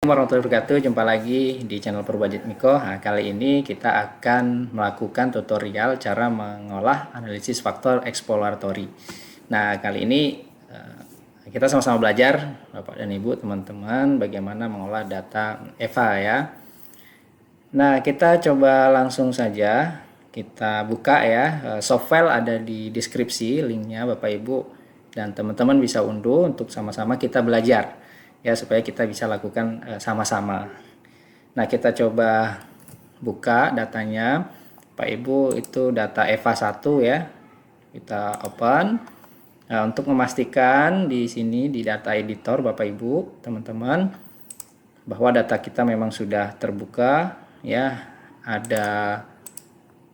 Warahmatullahi wabarakatuh. Jumpa lagi di channel Purbudget Miko. Nah, kali ini kita akan melakukan tutorial cara mengolah analisis faktor eksploratory. Nah, kali ini kita sama-sama belajar, Bapak dan Ibu, teman-teman, bagaimana mengolah data EVA ya. Nah, kita coba langsung saja kita buka ya. Soft file ada di deskripsi, linknya Bapak Ibu dan teman-teman bisa unduh untuk sama-sama kita belajar ya, supaya kita bisa lakukan sama-sama. Nah, kita coba buka datanya Pak Ibu, itu data EVA 1 ya. Kita open. Nah, untuk memastikan di sini di data editor Bapak Ibu, teman-teman, bahwa data kita memang sudah terbuka ya. Ada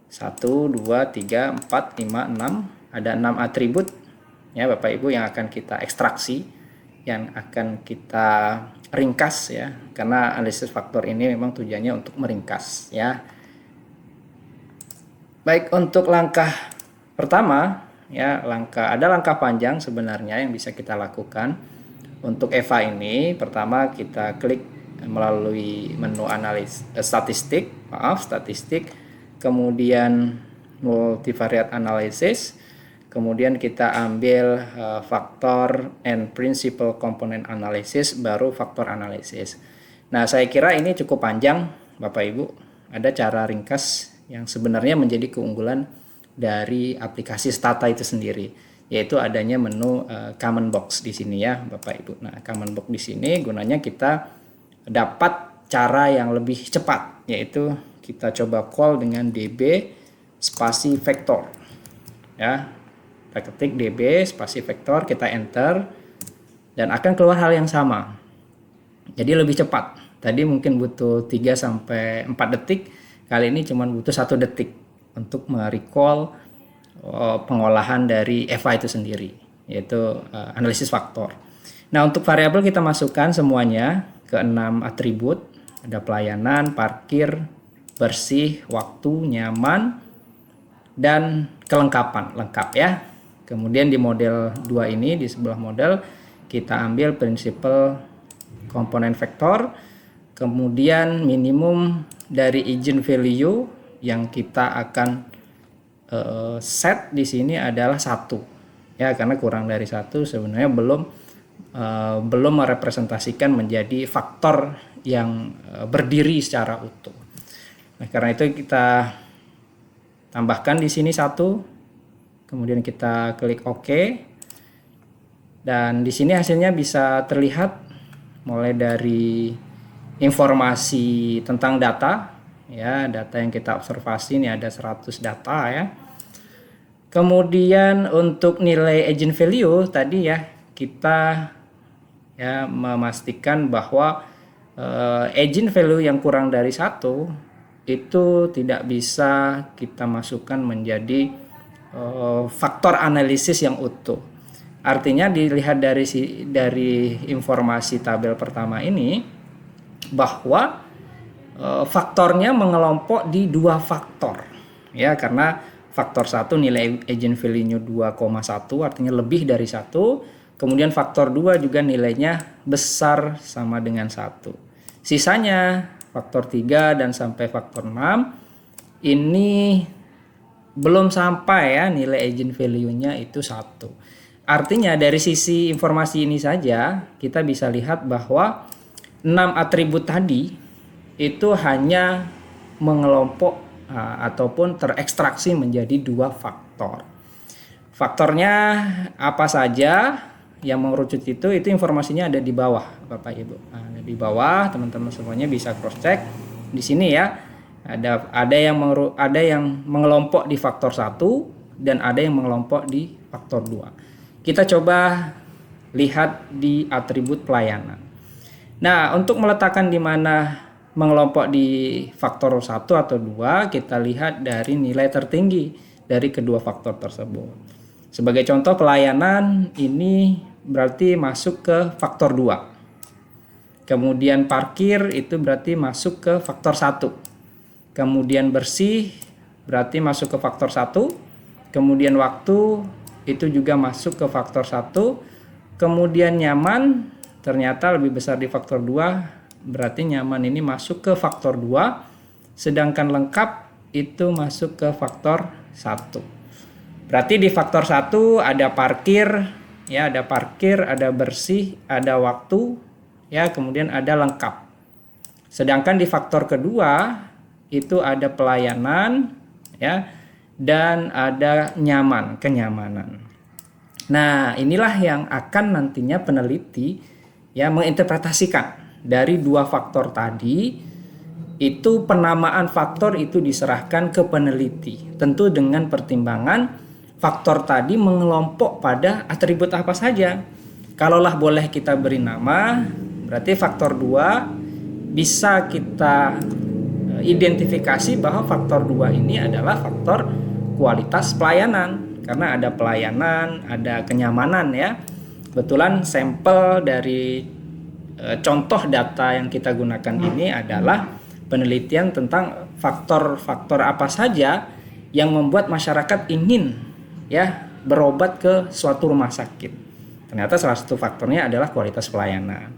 1 2 3 4 5 6, ada 6 atribut ya Bapak Ibu yang akan kita ekstraksi, yang akan kita ringkas ya, karena analisis faktor ini memang tujuannya untuk meringkas ya. Baik, untuk langkah pertama ya, ada langkah panjang sebenarnya yang bisa kita lakukan untuk EVA ini. Pertama, kita klik melalui menu statistik, kemudian multivariate analysis. Kemudian kita ambil faktor and principal component analysis, baru faktor analysis. Nah, saya kira ini cukup panjang Bapak Ibu. Ada cara ringkas yang sebenarnya menjadi keunggulan dari aplikasi Stata itu sendiri, yaitu adanya menu common box di sini ya Bapak Ibu. Nah, common box di sini gunanya kita dapat cara yang lebih cepat, yaitu kita coba call dengan db spasi vektor ya. Kita ketik db spasi vektor, kita enter, dan akan keluar hal yang sama. Jadi lebih cepat. Tadi mungkin butuh 3-4 detik, kali ini cuma butuh 1 detik untuk merecall pengolahan dari EVA itu sendiri, yaitu analisis faktor. Nah, untuk variabel kita masukkan semuanya ke 6 atribut. Ada pelayanan, parkir, bersih, waktu, nyaman, dan kelengkapan, lengkap ya. Kemudian di model 2 ini, di sebelah model, kita ambil principal komponen vektor, kemudian minimum dari agent value yang kita akan set di sini adalah 1 ya, karena kurang dari 1 sebenarnya belum merepresentasikan menjadi faktor yang berdiri secara utuh. Nah, karena itu kita tambahkan di sini 1. Kemudian kita klik OK, dan di sini hasilnya bisa terlihat mulai dari informasi tentang data ya, data yang kita observasi ini ada 100 data ya. Kemudian untuk nilai agent value tadi ya, kita ya memastikan bahwa agent value yang kurang dari 1 itu tidak bisa kita masukkan menjadi faktor analisis yang utuh. Artinya dilihat dari informasi tabel pertama ini bahwa faktornya mengelompok di 2 faktor ya, karena faktor 1 nilai agent value-nya 2,1, artinya lebih dari 1. Kemudian faktor 2 juga nilainya besar sama dengan 1. Sisanya faktor 3 dan sampai faktor 6 ini belum sampai ya, nilai agent value-nya itu 1. Artinya dari sisi informasi ini saja kita bisa lihat bahwa 6 atribut tadi itu hanya mengelompok ataupun terekstraksi menjadi 2 faktor. Faktornya apa saja yang mengerucut itu informasinya ada di bawah Bapak Ibu. Nah, di bawah teman-teman semuanya bisa cross check di sini ya. Ada yang mengelompok di faktor 1 dan ada yang mengelompok di faktor 2. Kita coba lihat di atribut pelayanan. Nah, untuk meletakkan di mana mengelompok di faktor 1 atau 2, kita lihat dari nilai tertinggi dari kedua faktor tersebut. Sebagai contoh, pelayanan ini berarti masuk ke faktor 2. Kemudian parkir itu berarti masuk ke faktor 1. Kemudian bersih berarti masuk ke faktor 1. Kemudian waktu itu juga masuk ke faktor 1. Kemudian nyaman ternyata lebih besar di faktor 2, berarti nyaman ini masuk ke faktor 2, sedangkan lengkap itu masuk ke faktor 1. Berarti di faktor 1 ada parkir, ya, ada parkir, ada bersih, ada waktu, ya, kemudian ada lengkap. Sedangkan di faktor kedua itu ada pelayanan, ya, dan ada nyaman, kenyamanan. Nah, inilah yang akan nantinya peneliti ya menginterpretasikan dari dua faktor tadi. Itu penamaan faktor itu diserahkan ke peneliti, tentu dengan pertimbangan faktor tadi mengelompok pada atribut apa saja. Kalaulah boleh kita beri nama, berarti faktor 2 bisa kita identifikasi bahwa faktor 2 ini adalah faktor kualitas pelayanan, karena ada pelayanan, ada kenyamanan, ya. Kebetulan sampel dari contoh data yang kita gunakan ini adalah penelitian tentang faktor-faktor apa saja yang membuat masyarakat ingin ya berobat ke suatu rumah sakit. Ternyata salah satu faktornya adalah kualitas pelayanan.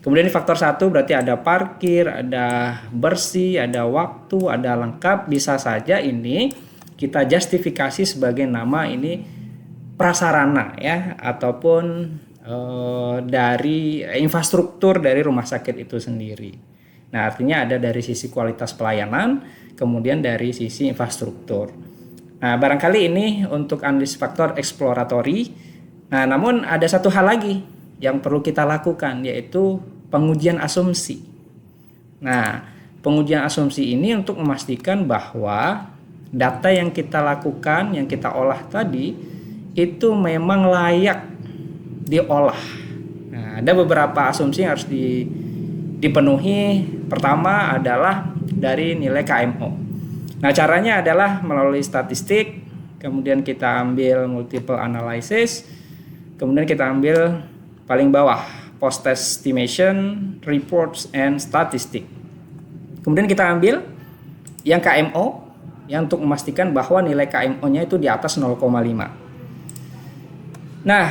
Kemudian di faktor 1 berarti ada parkir, ada bersih, ada waktu, ada lengkap. Bisa saja ini kita justifikasi sebagai nama ini prasarana ya, ataupun dari infrastruktur dari rumah sakit itu sendiri. Nah, artinya ada dari sisi kualitas pelayanan, kemudian dari sisi infrastruktur. Nah, barangkali ini untuk analisis faktor eksploratory. Nah, namun ada satu hal lagi yang perlu kita lakukan, yaitu pengujian asumsi. Nah, pengujian asumsi ini untuk memastikan bahwa data yang kita lakukan, yang kita olah tadi, itu memang layak diolah. Nah, ada beberapa asumsi yang harus dipenuhi. Pertama adalah dari nilai KMO. Nah, caranya adalah melalui statistik, kemudian kita ambil multiple analysis, kemudian kita ambil paling bawah post estimation, reports and statistic. Kemudian kita ambil yang KMO yang untuk memastikan bahwa nilai KMO-nya itu di atas 0,5. Nah,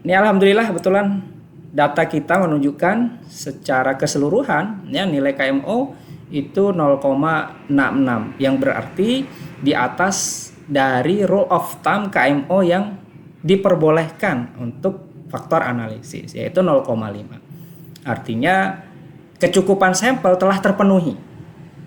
ini alhamdulillah kebetulan data kita menunjukkan secara keseluruhan ya nilai KMO itu 0,66 yang berarti di atas dari rule of thumb KMO yang diperbolehkan untuk faktor analisis, yaitu 0,5. Artinya kecukupan sampel telah terpenuhi.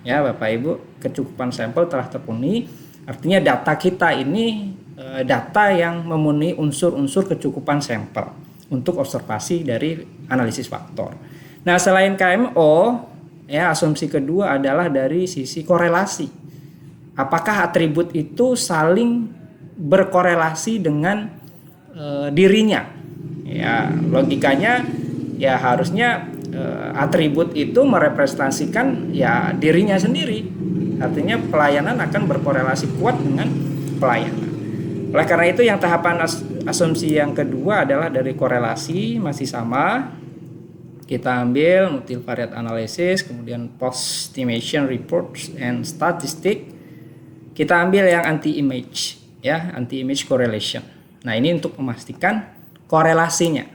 Ya Bapak Ibu, kecukupan sampel telah terpenuhi. Artinya data kita ini data yang memenuhi unsur-unsur kecukupan sampel untuk observasi dari analisis faktor. Nah, selain KMO, ya asumsi kedua adalah dari sisi korelasi. Apakah atribut itu saling berkorelasi dengan dirinya? Ya, logikanya ya harusnya atribut itu merepresentasikan ya dirinya sendiri. Artinya pelayanan akan berkorelasi kuat dengan pelayanan. Oleh karena itu yang tahapan asumsi yang kedua adalah dari korelasi, masih sama. Kita ambil multivariate analysis, kemudian post estimation reports and statistic. Kita ambil yang anti image ya, anti image correlation. Nah, ini untuk memastikan korelasinya.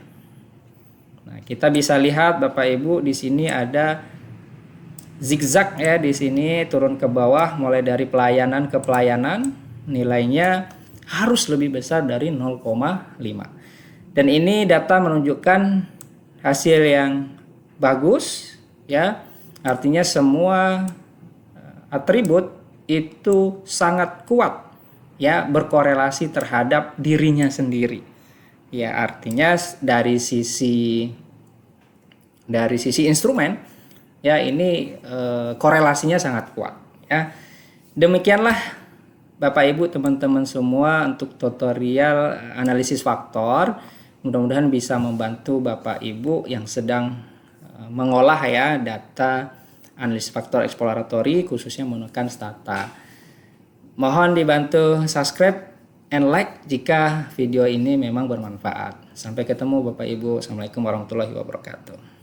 Nah, kita bisa lihat Bapak Ibu di sini ada zigzag ya, di sini turun ke bawah mulai dari pelayanan ke pelayanan, nilainya harus lebih besar dari 0,5. Dan ini data menunjukkan hasil yang bagus ya. Artinya semua atribut itu sangat kuat ya berkorelasi terhadap dirinya sendiri. Ya, artinya dari sisi instrumen ya ini korelasinya sangat kuat ya. Demikianlah Bapak Ibu teman-teman semua untuk tutorial analisis faktor. Mudah-mudahan bisa membantu Bapak Ibu yang sedang mengolah ya data analisis faktor eksploratory khususnya menggunakan stata. Mohon dibantu subscribe and like jika video ini memang bermanfaat. Sampai ketemu Bapak Ibu. Assalamualaikum warahmatullahi wabarakatuh.